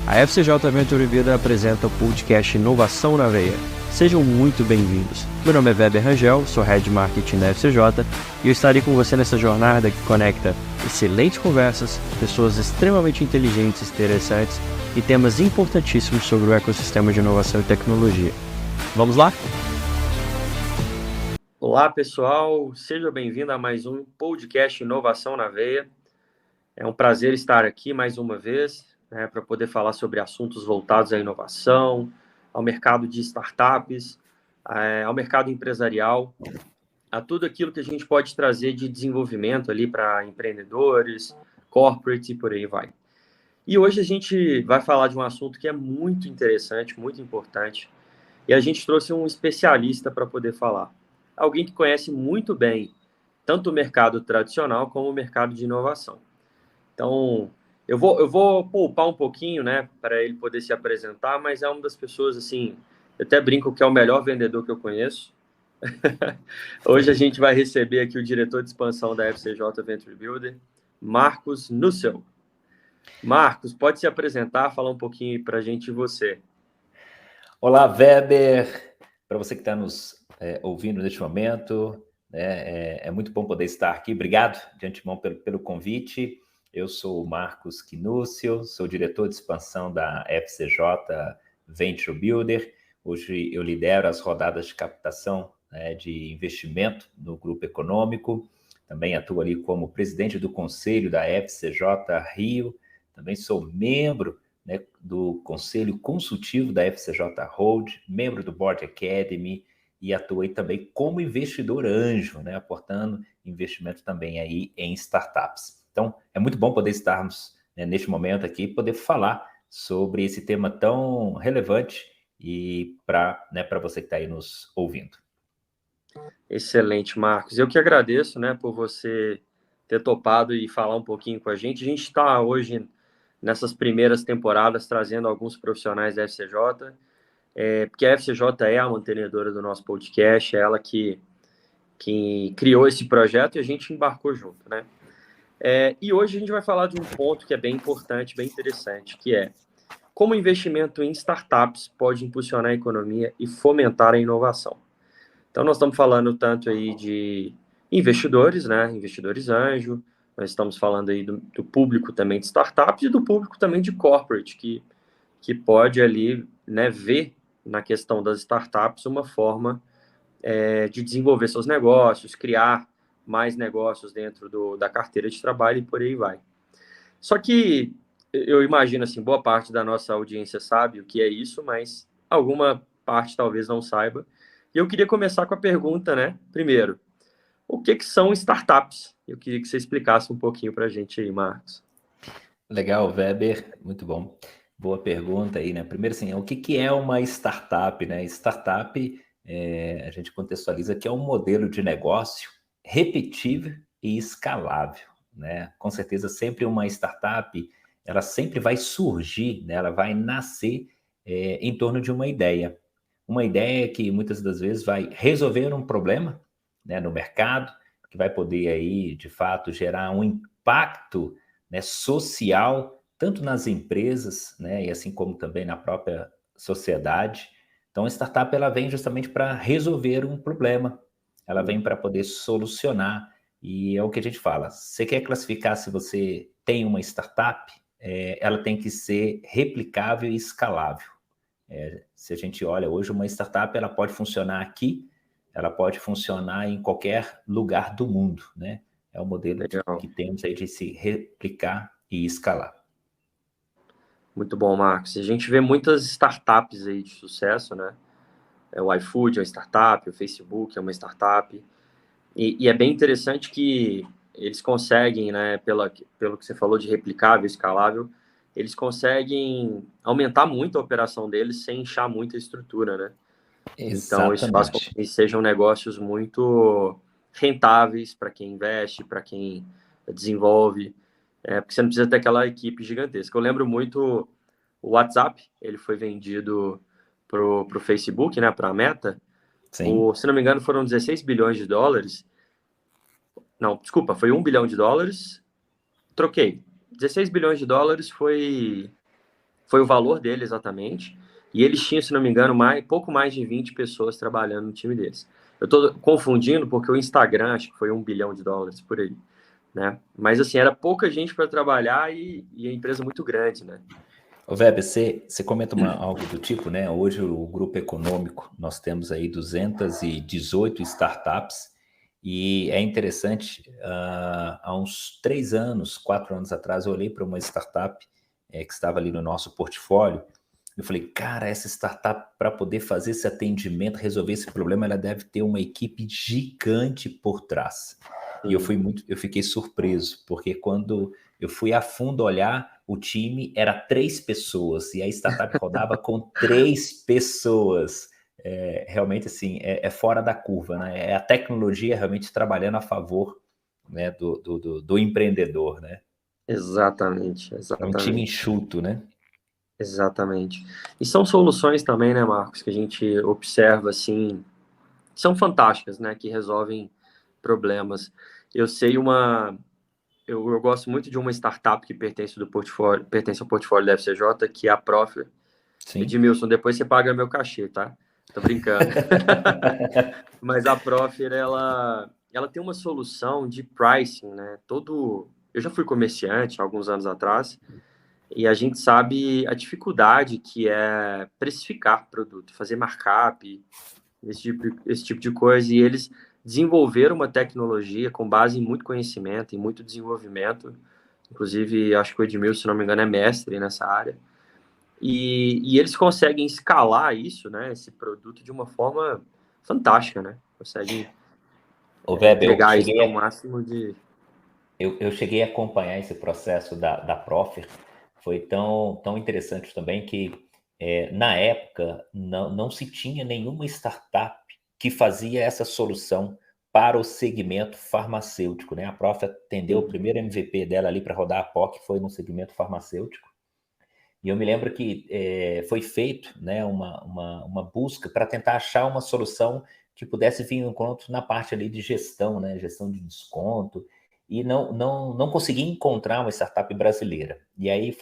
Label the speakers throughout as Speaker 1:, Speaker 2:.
Speaker 1: A FCJ Venture Builder apresenta o podcast Inovação na Veia. Sejam muito bem-vindos. Meu nome é Weber Rangel, sou Head de Marketing da FCJ e eu estarei com você nessa jornada que conecta excelentes conversas, pessoas extremamente inteligentes e interessantes e temas importantíssimos sobre o ecossistema de inovação e tecnologia. Vamos lá? Olá, pessoal. Seja bem-vindo a mais um podcast Inovação na Veia. É um prazer estar aqui mais uma vez, para poder falar sobre assuntos voltados à inovação, ao mercado de startups, ao mercado empresarial, a tudo aquilo que a gente pode trazer de desenvolvimento ali para empreendedores, corporate e por aí vai. E hoje a gente vai falar de um assunto que é muito interessante, muito importante, e a gente trouxe um especialista para poder falar. Alguém que conhece muito bem tanto o mercado tradicional como o mercado de inovação. Então, eu vou poupar um pouquinho, para ele poder se apresentar, mas é uma das pessoas, assim, eu até brinco que é o melhor vendedor que eu conheço. Hoje a gente vai receber aqui o diretor de expansão da FCJ Venture Builder, Marcos Nussel. Marcos, pode se apresentar, falar um pouquinho para a gente de você.
Speaker 2: Olá, Weber, para você que está nos ouvindo neste momento, é muito bom poder estar aqui. Obrigado de antemão pelo convite. Eu sou o Marcos Knúcio, sou diretor de expansão da FCJ Venture Builder. Hoje eu lidero as rodadas de captação de investimento no grupo econômico. Também atuo ali como presidente do conselho da FCJ Rio. Também sou membro do Conselho Consultivo da FCJ Hold, membro do Board Academy e atuei também como investidor anjo, aportando investimento também aí em startups. Então, é muito bom poder estarmos neste momento aqui, poder falar sobre esse tema tão relevante e para você que está aí nos ouvindo.
Speaker 1: Excelente, Marcos. Eu que agradeço, por você ter topado e falar um pouquinho com a gente. A gente está hoje nessas primeiras temporadas, trazendo alguns profissionais da FCJ, porque a FCJ é a mantenedora do nosso podcast, é ela que criou esse projeto e a gente embarcou junto, e hoje a gente vai falar de um ponto que é bem importante, bem interessante, que é como o investimento em startups pode impulsionar a economia e fomentar a inovação. Então, nós estamos falando tanto aí de investidores, investidores anjo, nós estamos falando aí do público também de startups e do público também de corporate, que pode ali, ver na questão das startups uma forma de desenvolver seus negócios, criar mais negócios dentro da carteira de trabalho e por aí vai. Só que eu imagino, assim, boa parte da nossa audiência sabe o que é isso, mas alguma parte talvez não saiba. E eu queria começar com a pergunta, primeiro, o que são startups? Eu queria que você explicasse um pouquinho para a gente aí, Marcos.
Speaker 2: Legal, Weber, muito bom. Boa pergunta aí, Primeiro, assim, o que é uma startup, Startup, a gente contextualiza que é um modelo de negócio repetível e escalável, Com certeza, sempre uma startup, ela sempre vai surgir, ela vai nascer em torno de uma ideia. Uma ideia que muitas das vezes vai resolver um problema, no mercado, que vai poder aí, de fato, gerar um impacto social, tanto nas empresas, e assim como também na própria sociedade. Então, a startup ela vem justamente para resolver um problema, ela vem para poder solucionar, e é o que a gente fala. Você quer classificar se você tem uma startup, ela tem que ser replicável e escalável. Se a gente olha hoje, uma startup ela pode funcionar aqui, ela pode funcionar em qualquer lugar do mundo, É o modelo que temos aí de se replicar e escalar.
Speaker 1: Muito bom, Marcos. A gente vê muitas startups aí de sucesso, O iFood é uma startup, o Facebook é uma startup. E é bem interessante que eles conseguem, pelo que você falou de replicável, escalável, eles conseguem aumentar muito a operação deles sem inchar muito a estrutura, Então, isso faz com que sejam negócios muito rentáveis para quem investe, para quem desenvolve, porque você não precisa ter aquela equipe gigantesca. Eu lembro muito o WhatsApp, ele foi vendido pro Facebook, para a Meta.
Speaker 2: Sim.
Speaker 1: Se não me engano, foram 16 bilhões de dólares. Não, desculpa, foi 1 bilhão de dólares. Troquei. 16 bilhões de dólares foi foi o valor dele exatamente, e eles tinham, se não me engano, pouco mais de 20 pessoas trabalhando no time deles. Eu estou confundindo porque o Instagram, acho que foi US$ 1 bilhão por aí, né? Mas assim, era pouca gente para trabalhar e a empresa muito grande, né?
Speaker 2: Ô, Weber, você comenta algo do tipo, né? Hoje o Grupo Econômico, nós temos aí 218 startups e é interessante, há uns 3 anos, 4 anos atrás, eu olhei para uma startup que estava ali no nosso portfólio. Eu falei, cara, essa startup, para poder fazer esse atendimento, resolver esse problema, ela deve ter uma equipe gigante por trás. E eu fiquei surpreso, porque quando eu fui a fundo olhar, o time era 3 pessoas e a startup rodava com 3 pessoas. Realmente, assim, é fora da curva, né? É a tecnologia realmente trabalhando a favor, né, do empreendedor, né?
Speaker 1: Exatamente,
Speaker 2: É um time
Speaker 1: exatamente.
Speaker 2: enxuto, né?
Speaker 1: Exatamente. E são soluções também, né, Marcos, que a gente observa, assim, são fantásticas, né, que resolvem problemas. Eu sei eu gosto muito de uma startup que pertence ao portfólio da FCJ, que é a Profer.
Speaker 2: Sim.
Speaker 1: Edmilson, depois você paga meu cachê, tá? Tô brincando. Mas a Profer, ela tem uma solução de pricing, né? Eu já fui comerciante alguns anos atrás, e a gente sabe a dificuldade que é precificar produto, fazer markup, esse tipo de coisa. E eles desenvolveram uma tecnologia com base em muito conhecimento, em muito desenvolvimento. Inclusive, acho que o Edmilson, se não me engano, é mestre nessa área. E eles conseguem escalar isso, né, esse produto, de uma forma fantástica, né? Conseguem
Speaker 2: Ô, Weber,
Speaker 1: entregar isso ao máximo de...
Speaker 2: eu cheguei a acompanhar esse processo da Profer. Foi tão interessante também que, na época, não se tinha nenhuma startup que fazia essa solução para o segmento farmacêutico, né? A Profer atendeu o primeiro MVP dela ali para rodar a POC, foi no segmento farmacêutico. E eu me lembro que foi feito, né, uma busca para tentar achar uma solução que pudesse vir em encontro na parte ali de gestão, né, gestão de desconto, e não consegui encontrar uma startup brasileira. E aí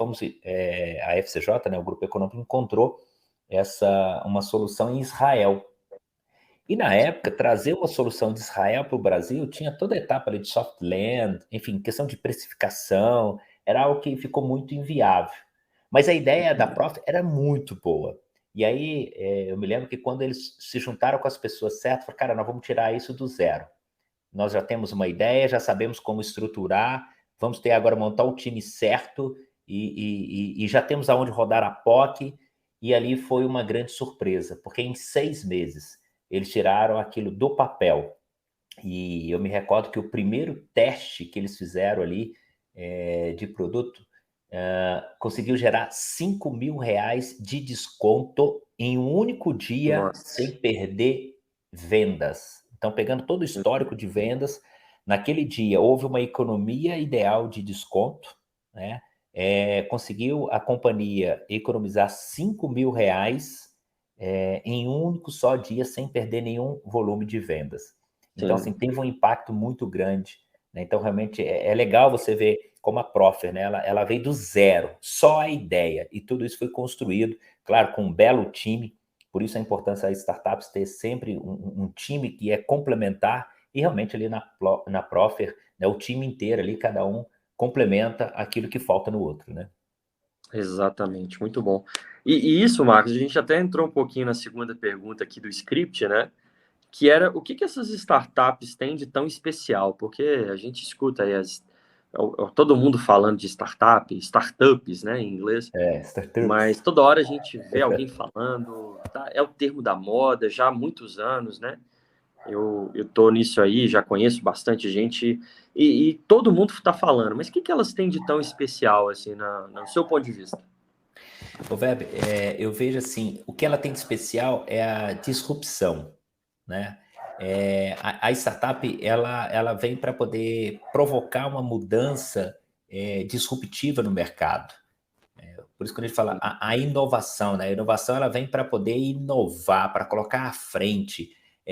Speaker 2: a FCJ, né, o Grupo Econômico, encontrou uma solução em Israel. E na época, trazer uma solução de Israel para o Brasil tinha toda a etapa ali de soft land, enfim, questão de precificação, era algo que ficou muito inviável. Mas a ideia da Prof era muito boa. E aí eu me lembro que quando eles se juntaram com as pessoas certas, falaram, cara, nós vamos tirar isso do zero. Nós já temos uma ideia, já sabemos como estruturar, vamos ter agora montar o time certo e já temos aonde rodar a POC. E ali foi uma grande surpresa, porque em 6 meses eles tiraram aquilo do papel. E eu me recordo que o primeiro teste que eles fizeram ali de produto conseguiu gerar R$ 5.000 de desconto em um único dia,
Speaker 1: Nossa.
Speaker 2: sem perder vendas. Então, pegando todo o histórico de vendas, naquele dia houve uma economia ideal de desconto, né? Conseguiu a companhia economizar R$ 5.000 em um único só dia, sem perder nenhum volume de vendas. Então, assim,
Speaker 1: Sim.
Speaker 2: teve um impacto muito grande, né? Então, realmente, é legal você ver como a Profer, né? Ela veio do zero, só a ideia, e tudo isso foi construído, claro, com um belo time. Por isso a importância das startups ter sempre um time que é complementar, e realmente ali na Profer, né, o time inteiro ali, cada um complementa aquilo que falta no outro, né?
Speaker 1: Exatamente, muito bom. E isso, Marcos, a gente até entrou um pouquinho na segunda pergunta aqui do script, né? Que era o que essas startups têm de tão especial? Porque a gente escuta aí todo mundo falando de startups, né, em inglês,
Speaker 2: Startups.
Speaker 1: mas toda hora a gente vê alguém falando, tá? É o termo da moda já há muitos anos, né? Eu tô nisso aí, já conheço bastante gente e todo mundo está falando, mas o que elas têm de tão especial, assim, no seu ponto de vista?
Speaker 2: Ô, Web, eu vejo assim, o que ela tem de especial é a disrupção, né? A startup, ela vem para poder provocar uma mudança disruptiva no mercado. Por isso que a gente fala a inovação, né? A inovação ela vem para poder inovar, para colocar à frente.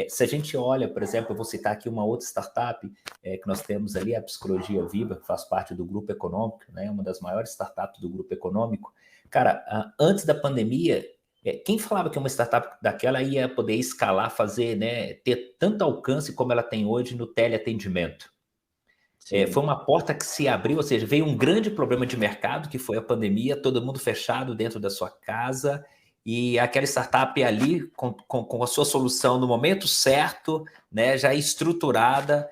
Speaker 2: Se a gente olha, por exemplo, eu vou citar aqui uma outra startup que nós temos ali, a Psicologia Viva, que faz parte do Grupo Econômico, né, uma das maiores startups do Grupo Econômico. Cara, antes da pandemia, quem falava que uma startup daquela ia poder escalar, fazer, né, ter tanto alcance como ela tem hoje no teleatendimento? Foi uma porta que se abriu, ou seja, veio um grande problema de mercado, que foi a pandemia, todo mundo fechado dentro da sua casa, e aquela startup ali, com a sua solução no momento certo, né, já estruturada,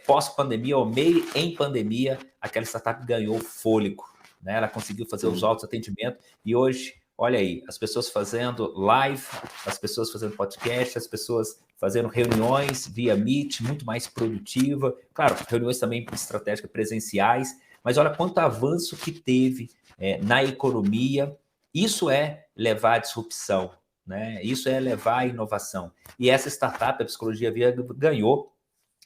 Speaker 2: pós-pandemia ou meio em pandemia, aquela startup ganhou fôlego, né? Ela conseguiu fazer os autoatendimentos, e hoje, olha aí, as pessoas fazendo live, as pessoas fazendo podcast, as pessoas fazendo reuniões via Meet, muito mais produtiva. Claro, reuniões também estratégicas presenciais, mas olha quanto avanço que teve na economia. Isso é levar a disrupção, né? Isso é levar a inovação. E essa startup, a Psicologia Viva, ganhou,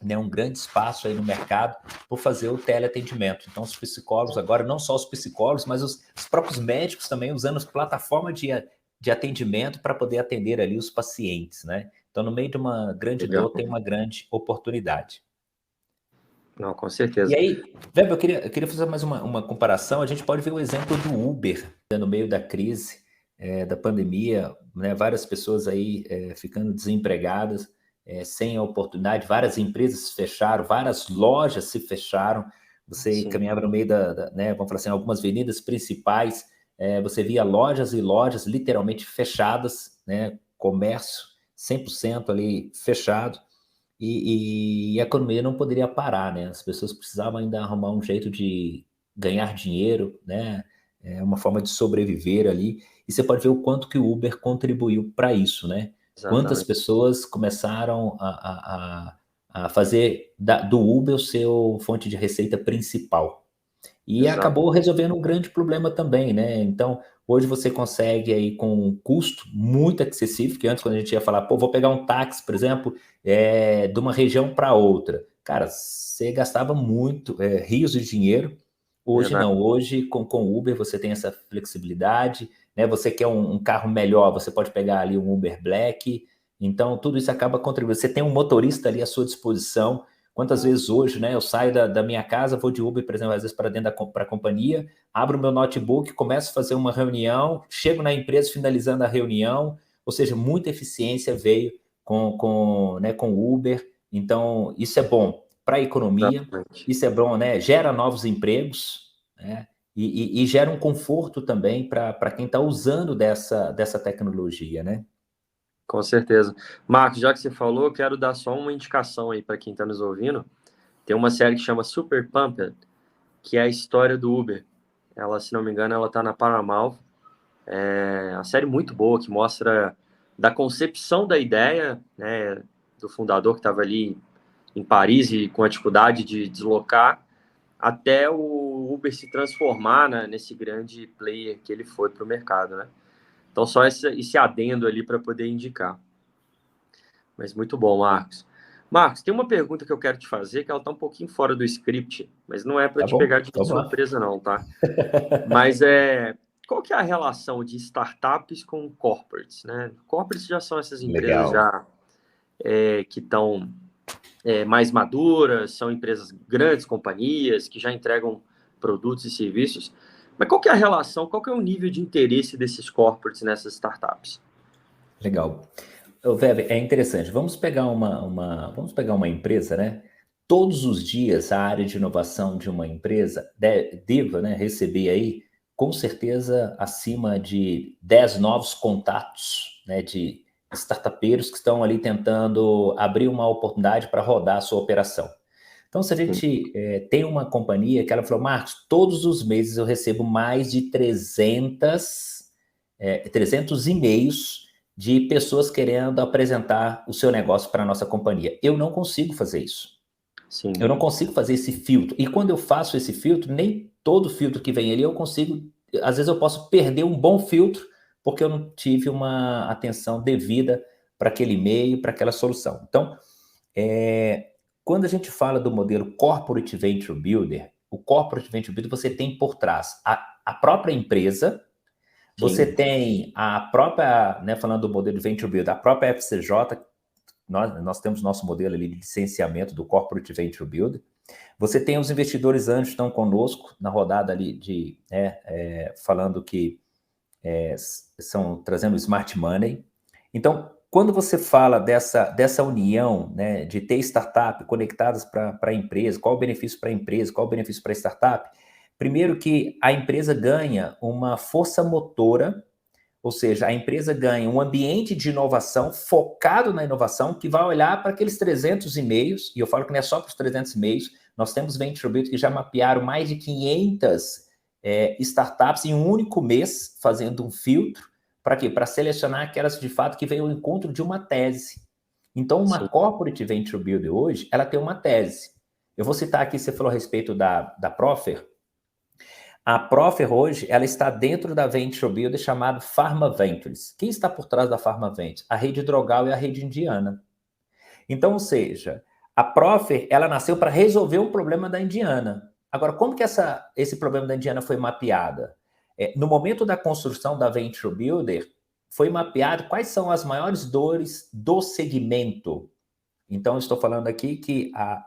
Speaker 2: né, um grande espaço aí no mercado por fazer o teleatendimento. Então, os psicólogos agora, não só os psicólogos, mas os próprios médicos também usando as plataformas de atendimento para poder atender ali os pacientes, né? Então, no meio de uma grande dor, tem uma grande oportunidade.
Speaker 1: Não, com certeza.
Speaker 2: E aí, Weber, eu queria fazer mais uma comparação. A gente pode ver o exemplo do Uber, né, no meio da crise, da pandemia, né, várias pessoas aí ficando desempregadas, sem a oportunidade, várias empresas se fecharam, várias lojas se fecharam. Você caminhava no meio né, vamos falar assim, algumas avenidas principais, você via lojas e lojas literalmente fechadas, né, comércio 100% ali fechado, e a economia não poderia parar, né? As pessoas precisavam ainda arrumar um jeito de ganhar dinheiro, né? Uma forma de sobreviver ali. E você pode ver o quanto que o Uber contribuiu para isso, né? Quantas pessoas começaram a fazer do Uber o seu fonte de receita principal. E acabou resolvendo um grande problema também, né? Então, hoje você consegue aí com um custo muito acessível, que antes quando a gente ia falar, pô, vou pegar um táxi, por exemplo, de uma região para outra. Cara, você gastava muito, rios de dinheiro. Hoje não, hoje com o Uber você tem essa flexibilidade, né? Você quer um carro melhor, você pode pegar ali um Uber Black. Então, tudo isso acaba contribuindo. Você tem um motorista ali à sua disposição. Quantas vezes hoje, né, eu saio da minha casa, vou de Uber, por exemplo, às vezes para dentro da companhia, abro o meu notebook, começo a fazer uma reunião, chego na empresa finalizando a reunião, ou seja, muita eficiência veio com o Uber. Então, isso é bom para a economia, isso é bom, né, gera novos empregos, né, e gera um conforto também para quem está usando dessa tecnologia, né?
Speaker 1: Com certeza. Marcos, já que você falou, eu quero dar só uma indicação aí para quem está nos ouvindo. Tem uma série que chama Super Pumped, que é a história do Uber. Ela, se não me engano, ela está na Paramount. É uma série muito boa que mostra da concepção da ideia, né, do fundador que estava ali em Paris e com a dificuldade de deslocar, até o Uber se transformar, né, nesse grande player que ele foi para o mercado, né? Então, só esse adendo ali para poder indicar. Mas muito bom, Marcos. Marcos, tem uma pergunta que eu quero te fazer, que ela está um pouquinho fora do script, mas não é para te pegar de surpresa, não, tá? Mas qual que é a relação de startups com corporates, né? Corporates já são essas empresas já que estão mais maduras, são empresas grandes, companhias, que já entregam produtos e serviços. Mas qual que é a relação, qual que é o nível de interesse desses corporates nessas startups?
Speaker 2: Legal. Weber, é interessante. Vamos pegar uma empresa, né? Todos os dias a área de inovação de uma empresa deva, né, receber aí, com certeza, acima de 10 novos contatos, né, de startupeiros que estão ali tentando abrir uma oportunidade para rodar a sua operação. Então, se a gente tem uma companhia que ela falou, Marcos, todos os meses eu recebo mais de 300 e-mails de pessoas querendo apresentar o seu negócio para a nossa companhia. Eu não consigo fazer isso. Sim. Eu não consigo fazer esse filtro. E quando eu faço esse filtro, nem todo filtro que vem ali eu consigo... Às vezes eu posso perder um bom filtro porque eu não tive uma atenção devida para aquele e-mail, para aquela solução. Então, quando a gente fala do modelo Corporate Venture Builder, o Corporate Venture Builder você tem por trás a própria empresa. Você tem a própria, né, falando do modelo de Venture Builder, a própria FCJ, nós temos nosso modelo ali de licenciamento do Corporate Venture Builder. Você tem os investidores anjos que estão conosco na rodada ali falando que são trazendo smart money. Então, quando você fala dessa união, né, de ter startup conectadas para a empresa, qual o benefício para a empresa, qual o benefício para a startup? Primeiro que a empresa ganha uma força motora, ou seja, a empresa ganha um ambiente de inovação focado na inovação que vai olhar para aqueles 300 e-mails, e eu falo que não é só para os 300 e-mails, nós temos Venture Build que já mapearam mais de 500 startups em um único mês, fazendo um filtro. Para quê? Para selecionar aquelas, de fato, que vêm ao encontro de uma tese. Então, uma Corporate Venture Builder hoje, ela tem uma tese. Eu vou citar aqui, você falou a respeito da Profer. A Profer hoje, ela está dentro da Venture Builder chamada Pharma Ventures. Quem está por trás da Pharma Ventures? A rede Drogal e a rede Indiana. Então, ou seja, a Profer, ela nasceu para resolver um problema da Indiana. Agora, como que esse problema da Indiana foi mapeada? No momento da construção da Venture Builder, foi mapeado quais são as maiores dores do segmento. Então, eu estou falando aqui que a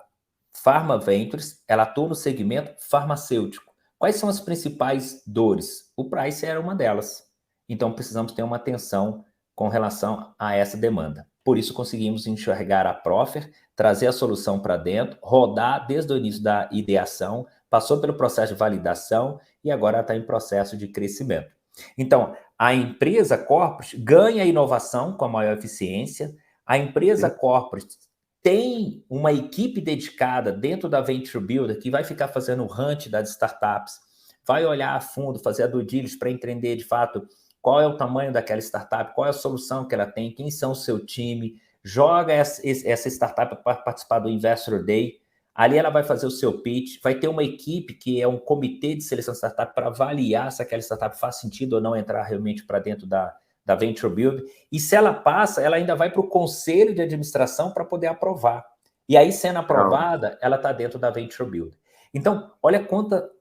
Speaker 2: Pharma Ventures, ela atua no segmento farmacêutico. Quais são as principais dores? O price era uma delas. Então, precisamos ter uma atenção com relação a essa demanda. Por isso, conseguimos enxergar a Profer, trazer a solução para dentro, rodar desde o início da ideação, passou pelo processo de validação e agora está em processo de crescimento. Então, a empresa corporate ganha inovação com a maior eficiência, a empresa corporate tem uma equipe dedicada dentro da Venture Builder que vai ficar fazendo o hunt das startups, vai olhar a fundo, fazer a due diligence para entender de fato qual é o tamanho daquela startup, qual é a solução que ela tem, quem são o seu time, joga essa startup para participar do Investor Day, ali ela vai fazer o seu pitch, vai ter uma equipe que é um comitê de seleção de startup para avaliar se aquela startup faz sentido ou não entrar realmente para dentro da Venture Build, e se ela passa, ela ainda vai para o conselho de administração para poder aprovar. E aí, sendo aprovada, ela está dentro da Venture Build. Então, olha quanta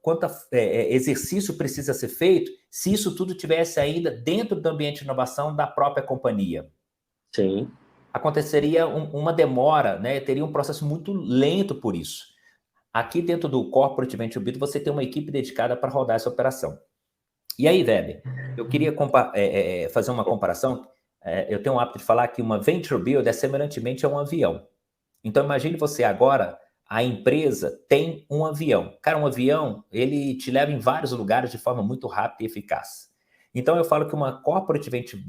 Speaker 2: exercício precisa ser feito se isso tudo tivesse ainda dentro do ambiente de inovação da própria companhia.
Speaker 1: Sim.
Speaker 2: Aconteceria uma demora, né? Teria um processo muito lento por isso. Aqui dentro do Corporate Venture Build, você tem uma equipe dedicada para rodar essa operação. E aí, Weber, eu queria fazer uma comparação. Eu tenho o hábito de falar que uma Venture Build é semelhantemente a um avião. Então, imagine você agora, a empresa tem um avião. Cara, um avião, ele te leva em vários lugares de forma muito rápida e eficaz. Então, eu falo que uma Corporate Venture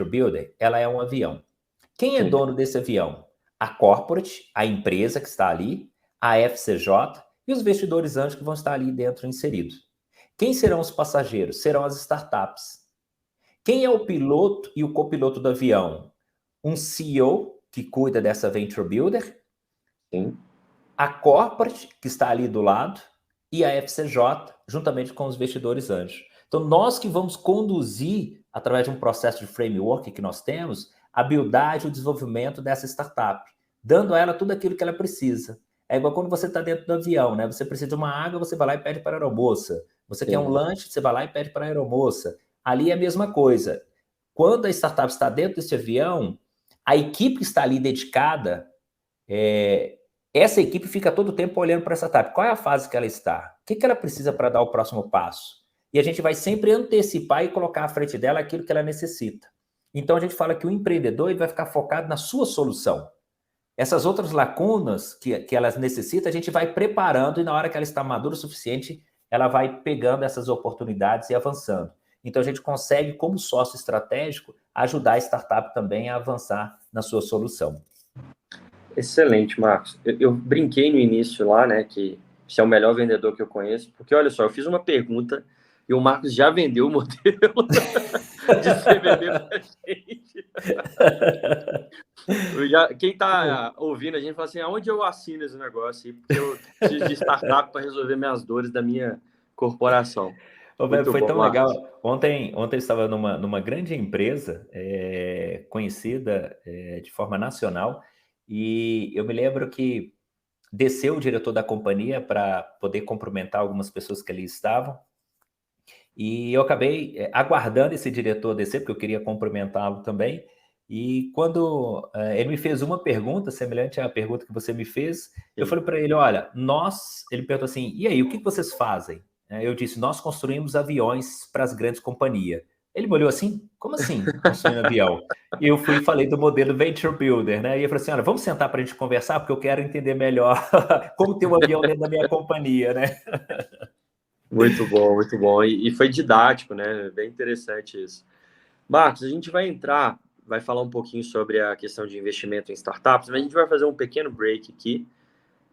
Speaker 2: Builder, ela é um avião. Quem é dono desse avião? A Corporate, a empresa que está ali, a FCJ e os investidores anjos que vão estar ali dentro inseridos. Quem serão os passageiros? Serão as startups. Quem é o piloto e o copiloto do avião? Um CEO, que cuida dessa Venture Builder.
Speaker 1: Sim.
Speaker 2: A Corporate, que está ali do lado. E a FCJ, juntamente com os investidores anjos. Então, nós que vamos conduzir, através de um processo de framework que nós temos, a buildagem e o desenvolvimento dessa startup, dando a ela tudo aquilo que ela precisa. É igual quando você está dentro do avião, né? Você precisa de uma água, você vai lá e pede para a aeromoça. Você quer um lanche, você vai lá e pede para a aeromoça. Ali é a mesma coisa. Quando a startup está dentro desse avião, a equipe que está ali dedicada, essa equipe fica todo o tempo olhando para essa startup. Qual é a fase que ela está? O que ela precisa para dar o próximo passo? E a gente vai sempre antecipar e colocar à frente dela aquilo que ela necessita. Então, a gente fala que o empreendedor ele vai ficar focado na sua solução. Essas outras lacunas que elas necessitam, a gente vai preparando e na hora que ela está madura o suficiente, ela vai pegando essas oportunidades e avançando. Então, a gente consegue, como sócio estratégico, ajudar a startup também a avançar na sua solução.
Speaker 1: Excelente, Marcos. Eu brinquei no início lá, né, que você é o melhor vendedor que eu conheço, porque, olha só, eu fiz uma pergunta e o Marcos já vendeu o modelo de você vender pra gente. Quem está ouvindo a gente fala assim, aonde eu assino esse negócio aí? Porque eu preciso de startup para resolver minhas dores da minha corporação.
Speaker 2: Foi tão legal. Ontem eu estava numa grande empresa conhecida de forma nacional e eu me lembro que desceu o diretor da companhia para poder cumprimentar algumas pessoas que ali estavam e eu acabei aguardando esse diretor descer, porque eu queria cumprimentá-lo também. E quando ele me fez uma pergunta semelhante à pergunta que você me fez, eu
Speaker 1: Sim.
Speaker 2: falei para ele, olha, ele perguntou assim, e aí, o que vocês fazem? Eu disse, nós construímos aviões para as grandes companhias. Ele me olhou assim, como assim, construindo avião? E eu fui e falei do modelo Venture Builder, né? E ele falou assim, olha, vamos sentar para a gente conversar, porque eu quero entender melhor como ter um avião dentro da minha companhia, né?
Speaker 1: Muito bom, muito bom. E foi didático, né? Bem interessante isso. Marcos, a gente vai falar um pouquinho sobre a questão de investimento em startups, mas a gente vai fazer um pequeno break aqui,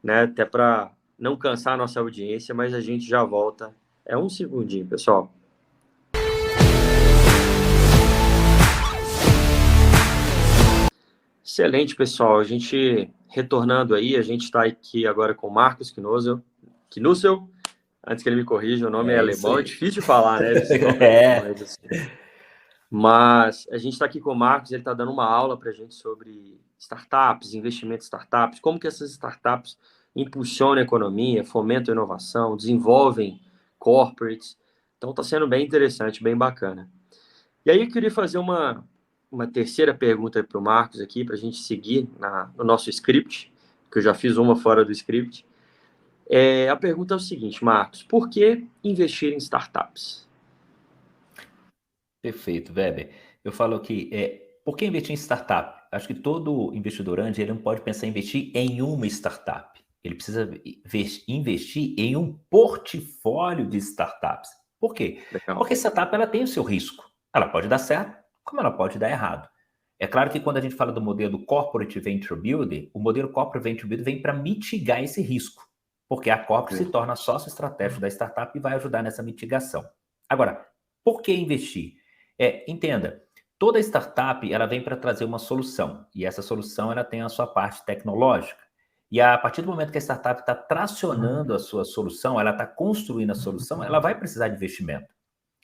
Speaker 1: né? Até para não cansar a nossa audiência, mas a gente já volta. É um segundinho, pessoal. Excelente, pessoal. A gente retornando aí, a gente está aqui agora com o Marcos Knussel. Antes que ele me corrija, o nome é
Speaker 2: É isso
Speaker 1: alemão, é
Speaker 2: aí.
Speaker 1: difícil de falar, né? Esses nomes
Speaker 2: É,
Speaker 1: alemães assim. Mas a gente está aqui com o Marcos, ele está dando uma aula para a gente sobre startups, investimento em startups, como que essas startups impulsionam a economia, fomentam a inovação, desenvolvem corporates. Então está sendo bem interessante, bem bacana. E aí eu queria fazer uma terceira pergunta para o Marcos aqui, para a gente seguir no nosso script, que eu já fiz uma fora do script. A pergunta é o seguinte, Marcos, por que investir em startups?
Speaker 2: perfeito, Weber. Eu falo que, por que investir em startup? Acho que todo investidor anjo, ele não pode pensar em investir em uma startup. Ele precisa investir em um portfólio de startups. Por quê?
Speaker 1: Legal.
Speaker 2: Porque startup ela tem o seu risco. Ela pode dar certo, como ela pode dar errado. É claro que quando a gente fala do modelo Corporate Venture Builder, o modelo Corporate Venture Builder vem para mitigar esse risco, porque a corporate se torna sócio estratégico da startup e vai ajudar nessa mitigação. Agora, por que investir? Entenda, toda startup ela vem para trazer uma solução, e essa solução ela tem a sua parte tecnológica. E a partir do momento que a startup está tracionando a sua solução, ela está construindo a solução, ela vai precisar de investimento.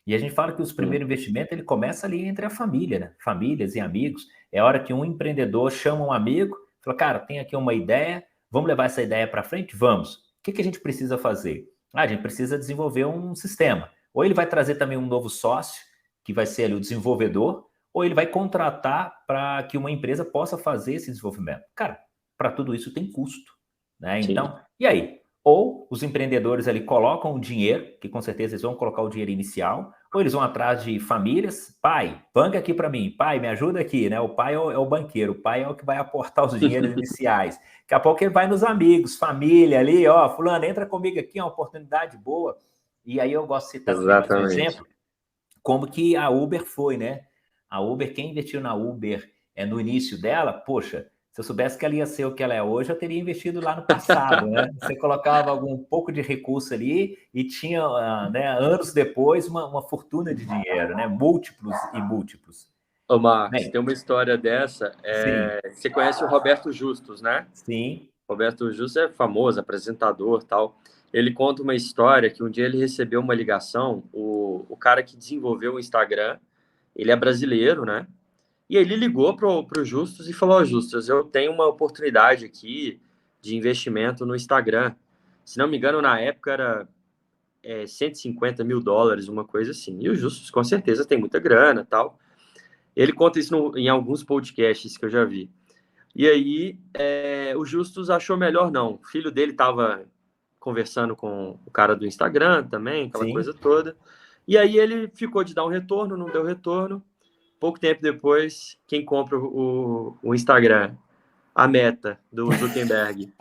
Speaker 2: E a gente fala que os primeiros investimentos ele começa ali entre a família, né? Famílias e amigos. É a hora que um empreendedor chama um amigo, fala, cara, tem aqui uma ideia, vamos levar essa ideia para frente? Vamos. O que a gente precisa fazer? A gente precisa desenvolver um sistema. Ou ele vai trazer também um novo sócio, que vai ser ali o desenvolvedor, ou ele vai contratar para que uma empresa possa fazer esse desenvolvimento. Cara, para tudo isso tem custo, né?
Speaker 1: Sim,
Speaker 2: Então, e aí? Ou os empreendedores ali colocam o dinheiro, que com certeza eles vão colocar o dinheiro inicial, ou eles vão atrás de famílias, pai, banca aqui para mim, pai, me ajuda aqui, né? O pai é o banqueiro, o pai é o que vai aportar os dinheiros iniciais. Daqui a pouco ele vai nos amigos, família ali, ó, fulano, entra comigo aqui, é uma oportunidade boa. E aí eu gosto de citar também mais um
Speaker 1: exatamente.
Speaker 2: exemplo, como que a Uber foi, né? A Uber, quem investiu na Uber no início dela, poxa, se eu soubesse que ela ia ser o que ela é hoje, eu teria investido lá no passado, né? Você colocava algum pouco de recurso ali e tinha, né, anos depois, uma fortuna de dinheiro, né? Múltiplos e múltiplos.
Speaker 1: Ô, Marcos,
Speaker 2: Bem,
Speaker 1: tem uma história dessa.
Speaker 2: sim,
Speaker 1: Você conhece o Roberto Justus, né?
Speaker 2: sim,
Speaker 1: Roberto Justus é famoso, apresentador tal. Ele conta uma história que um dia ele recebeu uma ligação, o cara que desenvolveu o Instagram, ele é brasileiro, né? E ele ligou pro Justus e falou: Ó, Justus, eu tenho uma oportunidade aqui de investimento no Instagram. Se não me engano, na época era 150 mil dólares, uma coisa assim. E o Justus, com certeza, tem muita grana tal. Ele conta isso em alguns podcasts que eu já vi. E aí, o Justus achou melhor não. O filho dele estava conversando com o cara do Instagram também, aquela
Speaker 2: sim.
Speaker 1: coisa toda. E aí ele ficou de dar um retorno, não deu retorno. Pouco tempo depois, quem compra o Instagram? A Meta, do Zuckerberg.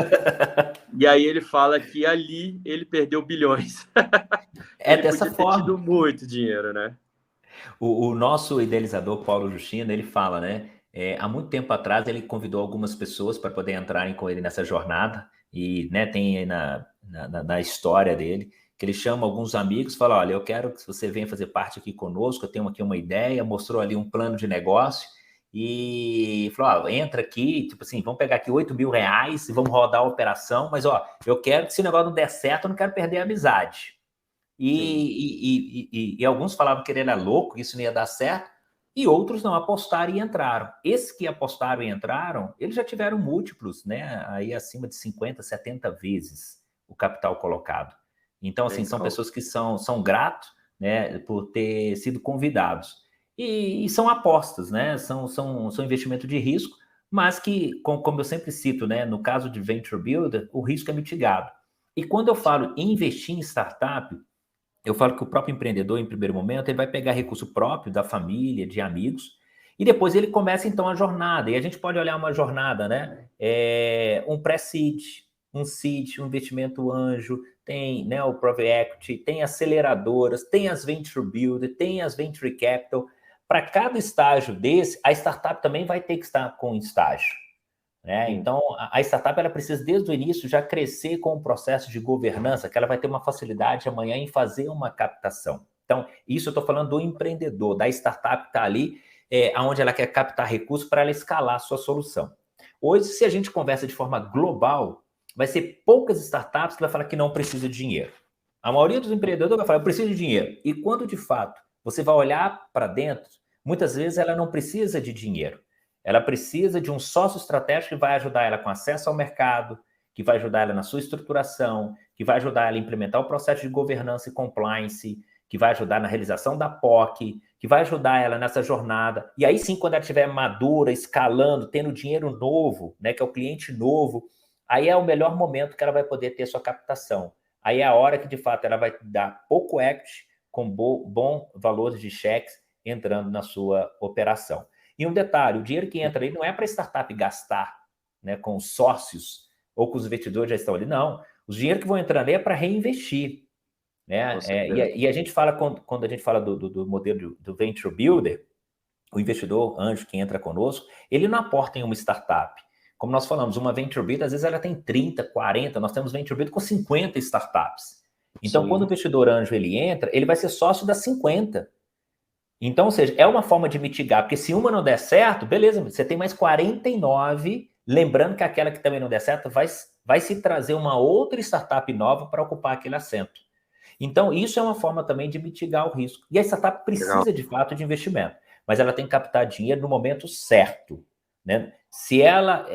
Speaker 1: E aí ele fala que ali ele perdeu bilhões.
Speaker 2: É
Speaker 1: Ele
Speaker 2: dessa
Speaker 1: podia ter tido
Speaker 2: forma.
Speaker 1: muito dinheiro, né?
Speaker 2: O nosso idealizador, Paulo Justino, ele fala, né? Há muito tempo atrás, ele convidou algumas pessoas para poder entrarem com ele nessa jornada, e né, tem aí na história dele, que ele chama alguns amigos, fala, olha, eu quero que você venha fazer parte aqui conosco, eu tenho aqui uma ideia, mostrou ali um plano de negócio, e falou, ó, entra aqui, tipo assim, vamos pegar aqui 8 mil reais e vamos rodar a operação, mas ó, eu quero que se o negócio não der certo, eu não quero perder a amizade.
Speaker 1: Sim,
Speaker 2: E alguns falavam que ele era louco, isso não ia dar certo, e outros não apostaram e entraram. Esses que apostaram e entraram, eles já tiveram múltiplos, né? Aí acima de 50, 70 vezes o capital colocado. Então, assim, são
Speaker 1: legal.
Speaker 2: pessoas que são gratos, né, por ter sido convidados. e são apostas, né? São investimento de risco, mas que, como eu sempre cito, né? No caso de Venture Builder, o risco é mitigado. E quando eu falo em investir em startup, eu falo que o próprio empreendedor, em primeiro momento, ele vai pegar recurso próprio da família, de amigos, e depois ele começa, então, a jornada. E a gente pode olhar uma jornada, né? Um pré-seed, um seed, um investimento anjo, tem, né, o private equity, tem aceleradoras, tem as venture builder, tem as venture capital. Para cada estágio desse, a startup também vai ter que estar com estágio. Né? Então, a startup ela precisa, desde o início, já crescer com o processo de governança, que ela vai ter uma facilidade amanhã em fazer uma captação. Então, isso eu estou falando do empreendedor, da startup que está ali, onde ela quer captar recursos para ela escalar a sua solução. Hoje, se a gente conversa de forma global, vai ser poucas startups que vai falar que não precisa de dinheiro. A maioria dos empreendedores vai falar, eu preciso de dinheiro. E quando, de fato, você vai olhar para dentro, muitas vezes ela não precisa de dinheiro. Ela precisa de um sócio estratégico que vai ajudar ela com acesso ao mercado, que vai ajudar ela na sua estruturação, que vai ajudar ela a implementar o processo de governança e compliance, que vai ajudar na realização da POC, que vai ajudar ela nessa jornada. E aí sim, quando ela estiver madura, escalando, tendo dinheiro novo, né, que é o cliente novo, aí é o melhor momento que ela vai poder ter sua captação. Aí é a hora que, de fato, ela vai dar pouco equity com bom valor de cheques entrando na sua operação. E um detalhe, o dinheiro que entra aí não é para a startup gastar, né, com os sócios ou com os investidores já estão ali, não. Os dinheiros que vão entrando ali é para reinvestir. Né? E a gente fala, quando a gente fala do modelo do Venture Builder, o investidor anjo que entra conosco, ele não aporta em uma startup. Como nós falamos, uma Venture Builder, às vezes ela tem 30, 40, nós temos Venture Builder com 50 startups. Então, sim, quando o investidor anjo ele entra, ele vai ser sócio das 50. Então, ou seja, é uma forma de mitigar, porque se uma não der certo, beleza, você tem mais 49, lembrando que aquela que também não der certo vai se trazer uma outra startup nova para ocupar aquele assento. Então, isso é uma forma também de mitigar o risco. E a startup precisa, de fato, de investimento, mas ela tem que captar dinheiro no momento certo. Né? Se ela,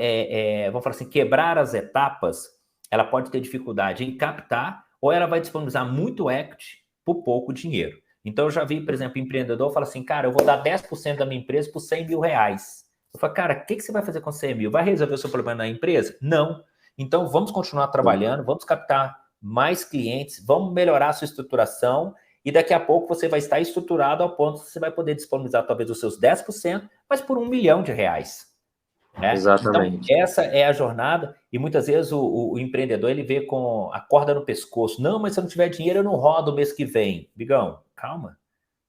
Speaker 2: vamos falar assim, quebrar as etapas, ela pode ter dificuldade em captar, ou ela vai disponibilizar muito equity por pouco dinheiro. Então, eu já vi, por exemplo, empreendedor fala assim, cara, eu vou dar 10% da minha empresa por 100 mil reais. Eu falo, cara, o que você vai fazer com 100 mil? Vai resolver o seu problema na empresa? Não. Então, vamos continuar trabalhando, vamos captar mais clientes, vamos melhorar a sua estruturação e daqui a pouco você vai estar estruturado ao ponto que você vai poder disponibilizar talvez os seus 10%, mas por R$1 milhão. Né?
Speaker 1: Exatamente.
Speaker 2: Então, essa é a jornada e muitas vezes o empreendedor ele vê com a corda no pescoço. Não, mas se eu não tiver dinheiro, eu não rodo o mês que vem. Bigão, calma,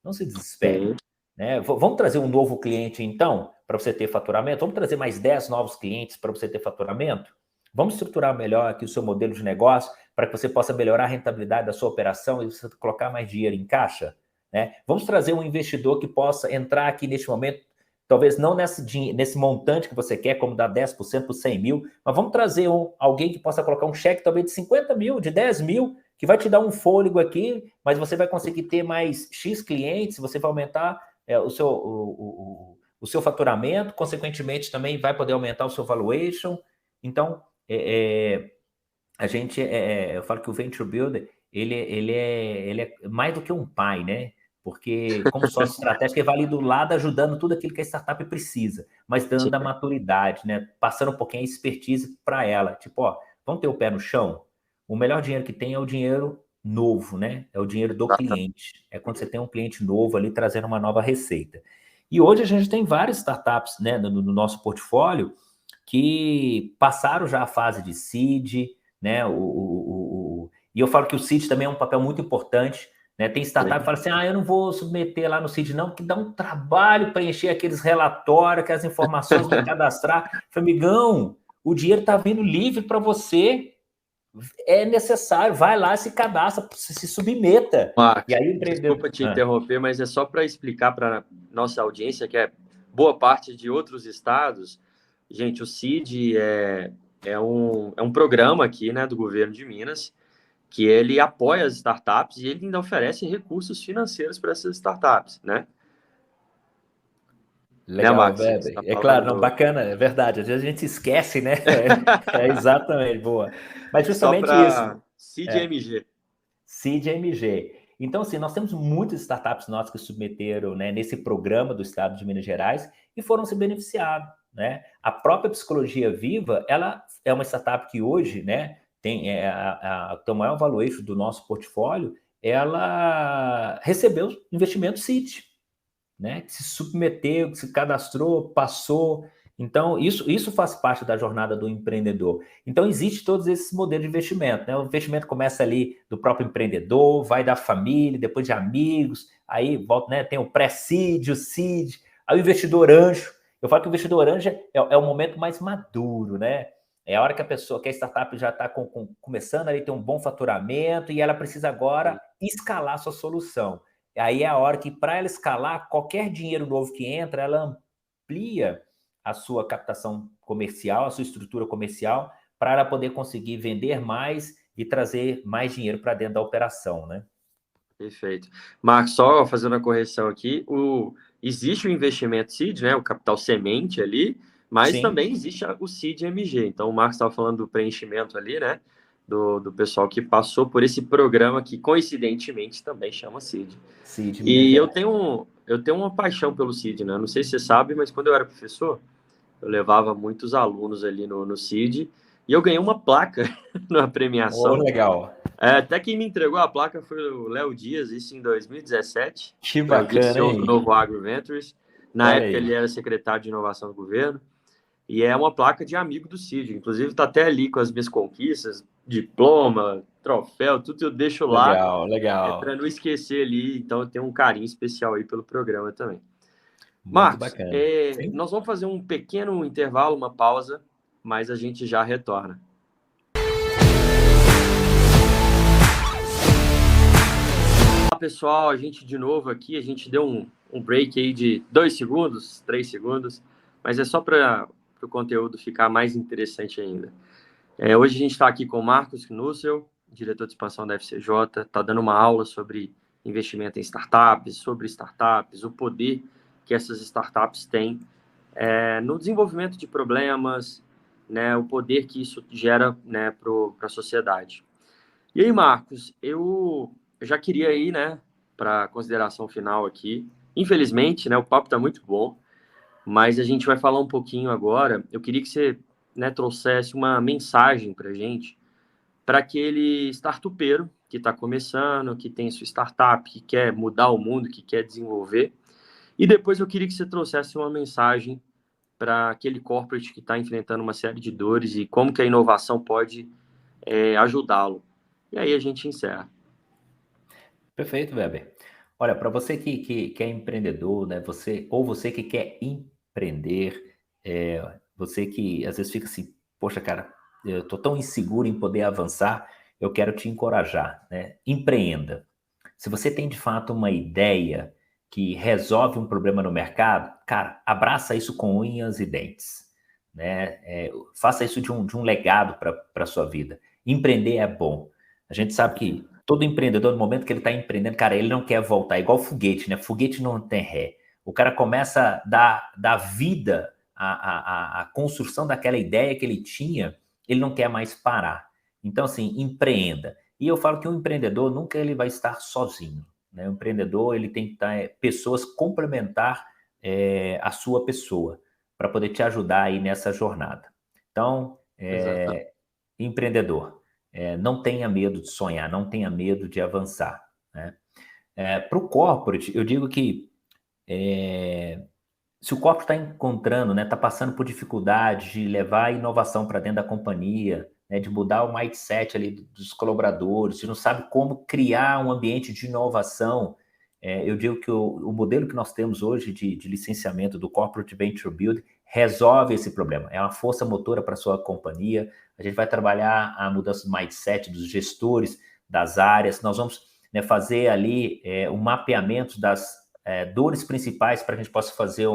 Speaker 2: não se desespere. Né? Vamos trazer um novo cliente, então, para você ter faturamento? Vamos trazer mais 10 novos clientes para você ter faturamento? Vamos estruturar melhor aqui o seu modelo de negócio para que você possa melhorar a rentabilidade da sua operação e você colocar mais dinheiro em caixa? Né? Vamos trazer um investidor que possa entrar aqui neste momento, talvez não nesse montante que você quer, como dar 10% por 100 mil, mas vamos trazer alguém que possa colocar um cheque talvez de 50 mil, de 10 mil, que vai te dar um fôlego aqui, mas você vai conseguir ter mais X clientes, você vai aumentar o seu faturamento, consequentemente também vai poder aumentar o seu valuation. Então, eu falo que o Venture Builder, ele é mais do que um pai, né? Porque, como sócio estratégico, ele vai ali do lado ajudando tudo aquilo que a startup precisa, mas dando a maturidade, né? Passando um pouquinho a expertise para ela. Tipo, ó, vamos ter o pé no chão? O melhor dinheiro que tem é o dinheiro novo, né? É o dinheiro do cliente. É quando você tem um cliente novo ali trazendo uma nova receita. E hoje a gente tem várias startups, né, no nosso portfólio que passaram já a fase de seed, né? E eu falo que o seed também é um papel muito importante. Né? Tem startup que fala assim, eu não vou submeter lá no seed não, que dá um trabalho preencher aqueles relatórios, aquelas informações para cadastrar. Amigão, o dinheiro está vindo livre para você, é necessário, vai lá, se cadastra, se submeta.
Speaker 1: Marcos,
Speaker 2: e aí,
Speaker 1: desculpa te interromper, mas é só para explicar para nossa audiência, que é boa parte de outros estados. Gente, o CID é um programa aqui, né, do governo de Minas, que ele apoia as startups e ele ainda oferece recursos financeiros para essas startups, né?
Speaker 2: Legal, né, Weber? Tá claro, não, bacana, é verdade. Às vezes a gente esquece, né? Exatamente, boa. Mas justamente isso.
Speaker 1: CID-MG.
Speaker 2: CID-MG. Então, assim, nós temos muitas startups nossas que se submeteram, né, nesse programa do Estado de Minas Gerais e foram se beneficiar, né? A própria Psicologia Viva, ela é uma startup que hoje, né, tem o maior valuation do nosso portfólio, ela recebeu investimento seed, né? Que se submeteu, que se cadastrou, passou. Então, isso faz parte da jornada do empreendedor. Então, existe todos esses modelos de investimento, né? O investimento começa ali do próprio empreendedor, vai da família, depois de amigos, aí volta, né? Tem o pré-seed, o seed, aí o investidor anjo. Eu falo que o investidor anjo é o momento mais maduro, né? É a hora que que a startup já está começando ali, tem um bom faturamento e ela precisa agora escalar a sua solução. Aí é a hora que, para ela escalar, qualquer dinheiro novo que entra, ela amplia a sua captação comercial, a sua estrutura comercial, para ela poder conseguir vender mais e trazer mais dinheiro para dentro da operação, né?
Speaker 1: Perfeito. Marcos, só fazendo a correção aqui, existe o investimento seed, né, o capital semente ali, mas
Speaker 2: Sim.
Speaker 1: também existe o seed MG. Então, o Marcos estava falando do preenchimento ali, né, do pessoal que passou por esse programa que, coincidentemente, também chama seed.
Speaker 2: Seed Minas
Speaker 1: E
Speaker 2: Gerais.
Speaker 1: eu tenho uma paixão pelo seed, né, não sei se você sabe, mas quando eu era professor, eu levava muitos alunos ali no seed e eu ganhei uma placa na
Speaker 2: Oh,
Speaker 1: premiação.
Speaker 2: legal.
Speaker 1: Até quem me entregou a placa foi o Léo Dias, isso em 2017.
Speaker 2: Que
Speaker 1: O Léo Dias,
Speaker 2: bacana,
Speaker 1: CEO do
Speaker 2: hein?
Speaker 1: Novo Agro Ventures. Na
Speaker 2: Olha
Speaker 1: época,
Speaker 2: aí.
Speaker 1: ele era secretário de inovação do governo. E é uma placa de amigo do Cid. Inclusive, está até ali com as minhas conquistas, diploma, troféu, tudo eu deixo lá,
Speaker 2: Legal,
Speaker 1: para
Speaker 2: legal.
Speaker 1: não esquecer ali. Então, eu tenho um carinho especial aí pelo programa também.
Speaker 2: Muito
Speaker 1: Marcos,
Speaker 2: bacana. Sim.
Speaker 1: nós vamos fazer um pequeno intervalo, uma pausa, mas a gente já retorna. Olá, pessoal, a gente de novo aqui, a gente deu um break aí de 2 segundos, 3 segundos, mas é só para o conteúdo ficar mais interessante ainda. Hoje a gente está aqui com o Marcos Knussel, diretor de expansão da FCJ, está dando uma aula sobre investimento em startups, o poder que essas startups têm no desenvolvimento de problemas, né, o poder que isso gera, né, para a sociedade. E aí, Marcos, eu já queria ir, né, para a consideração final aqui. Infelizmente, né, o papo está muito bom, mas a gente vai falar um pouquinho agora. Eu queria que você, né, trouxesse uma mensagem para a gente, para aquele startupeiro que está começando, que tem sua startup, que quer mudar o mundo, que quer desenvolver. E depois eu queria que você trouxesse uma mensagem para aquele corporate que está enfrentando uma série de dores e como que a inovação pode ajudá-lo. E aí a gente encerra.
Speaker 2: Perfeito, Weber. Olha, para você que é empreendedor, né? Você que quer empreender, você que às vezes fica assim, poxa, cara, eu estou tão inseguro em poder avançar, eu quero te encorajar, né? Empreenda. Se você tem de fato uma ideia que resolve um problema no mercado, cara, abraça isso com unhas e dentes, né? Faça isso de um legado para a sua vida. Empreender é bom. A gente sabe que todo empreendedor, no momento que ele está empreendendo, cara, ele não quer voltar, é igual foguete, né? Foguete não tem ré. O cara começa a dar vida à construção daquela ideia que ele tinha, ele não quer mais parar. Então, assim, empreenda. E eu falo que um empreendedor nunca ele vai estar sozinho, né? O empreendedor ele tem que estar pessoas complementar a sua pessoa para poder te ajudar aí nessa jornada. Então,
Speaker 1: Exato.
Speaker 2: empreendedor, não tenha medo de sonhar, não tenha medo de avançar, né? Para o corporate, eu digo que se o corporate está encontrando, né, está passando por dificuldade de levar a inovação para dentro da companhia, né, de mudar o mindset ali dos colaboradores, se não sabe como criar um ambiente de inovação, eu digo que o modelo que nós temos hoje de licenciamento do Corporate Venture Build resolve esse problema. É uma força motora para a sua companhia. A gente vai trabalhar a mudança do mindset dos gestores das áreas. Nós vamos, né, fazer ali um mapeamento das dores principais para que a gente possa fazer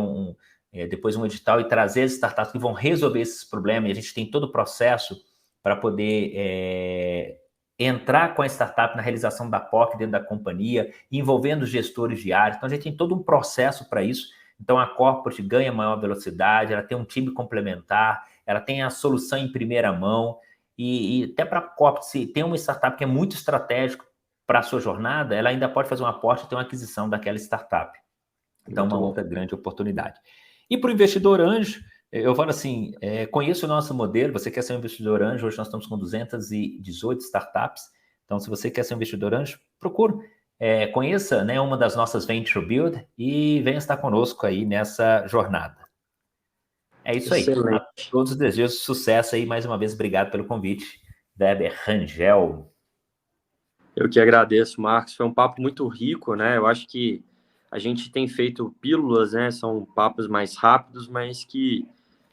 Speaker 2: depois um edital e trazer as startups que vão resolver esses problemas. E a gente tem todo o processo para poder entrar com a startup na realização da POC dentro da companhia, envolvendo os gestores de áreas. Então, a gente tem todo um processo para isso. Então, a corporate ganha maior velocidade, ela tem um time complementar, ela tem a solução em primeira mão. E até para a corporate, se tem uma startup que é muito estratégico para a sua jornada, ela ainda pode fazer um aporte e ter uma aquisição daquela startup. Então, uma outra grande oportunidade. E para o investidor anjo, eu falo assim, conheça o nosso modelo, você quer ser um investidor anjo, hoje nós estamos com 218 startups, então se você quer ser um investidor anjo, procure, conheça, né, uma das nossas Venture Build e venha estar conosco aí nessa jornada. É isso aí.
Speaker 1: Excelente.
Speaker 2: A todos desejo sucesso aí, mais uma vez, obrigado pelo convite, Weber Rangel.
Speaker 1: Eu que agradeço, Marcos, foi um papo muito rico, né, eu acho que a gente tem feito pílulas, né, são papos mais rápidos, mas que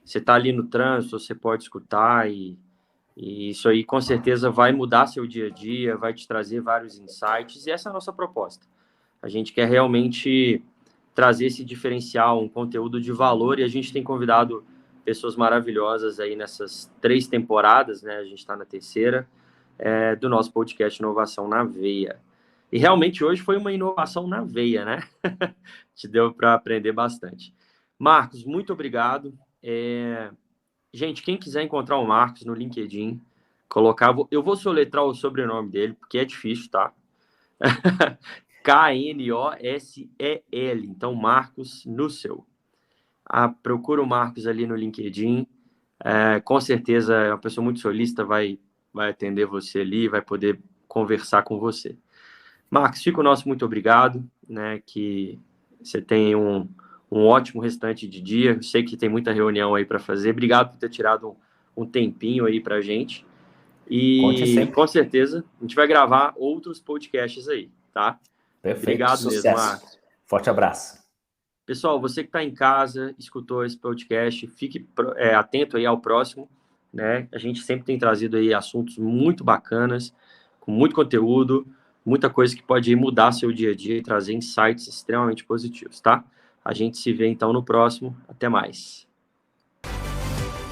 Speaker 1: você está ali no trânsito, você pode escutar e isso aí com certeza vai mudar seu dia a dia, vai te trazer vários insights e essa é a nossa proposta. A gente quer realmente trazer esse diferencial, um conteúdo de valor e a gente tem convidado pessoas maravilhosas aí nessas 3 temporadas, né, a gente está na terceira, do nosso podcast Inovação na Veia. E realmente hoje foi uma inovação na veia, né? Te deu para aprender bastante. Marcos, muito obrigado. Gente, quem quiser encontrar o Marcos no LinkedIn, eu vou soletrar o sobrenome dele, porque é difícil, tá? K-N-O-S-E-L. Então, Marcos Nussel. Procura o Marcos ali no LinkedIn. Com certeza é uma pessoa muito solícita, vai atender você ali, vai poder conversar com você. Marcos, fica o nosso muito obrigado, né? Que você tenha um ótimo restante de dia. Eu sei que tem muita reunião aí para fazer. Obrigado por ter tirado um tempinho aí para a gente. E com certeza a gente vai gravar outros podcasts aí, tá?
Speaker 2: Perfeito.
Speaker 1: Obrigado.
Speaker 2: Sucesso.
Speaker 1: Mesmo, Marcos.
Speaker 2: Forte abraço.
Speaker 1: Pessoal, você que está em casa, escutou esse podcast, fique atento aí ao próximo, né? A gente sempre tem trazido aí assuntos muito bacanas, com muito conteúdo, muita coisa que pode mudar seu dia a dia e trazer insights extremamente positivos, tá? A gente se vê então no próximo. Até mais.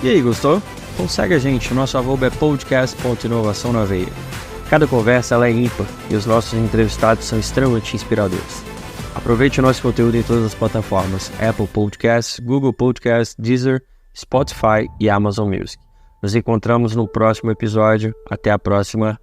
Speaker 3: E aí, gostou? Então segue a gente, o nosso arroba é podcast.inovação na veia. Cada conversa ela é ímpar e os nossos entrevistados são extremamente inspiradores. Aproveite o nosso conteúdo em todas as plataformas, Apple Podcasts, Google Podcasts, Deezer, Spotify e Amazon Music. Nos encontramos no próximo episódio. Até a próxima.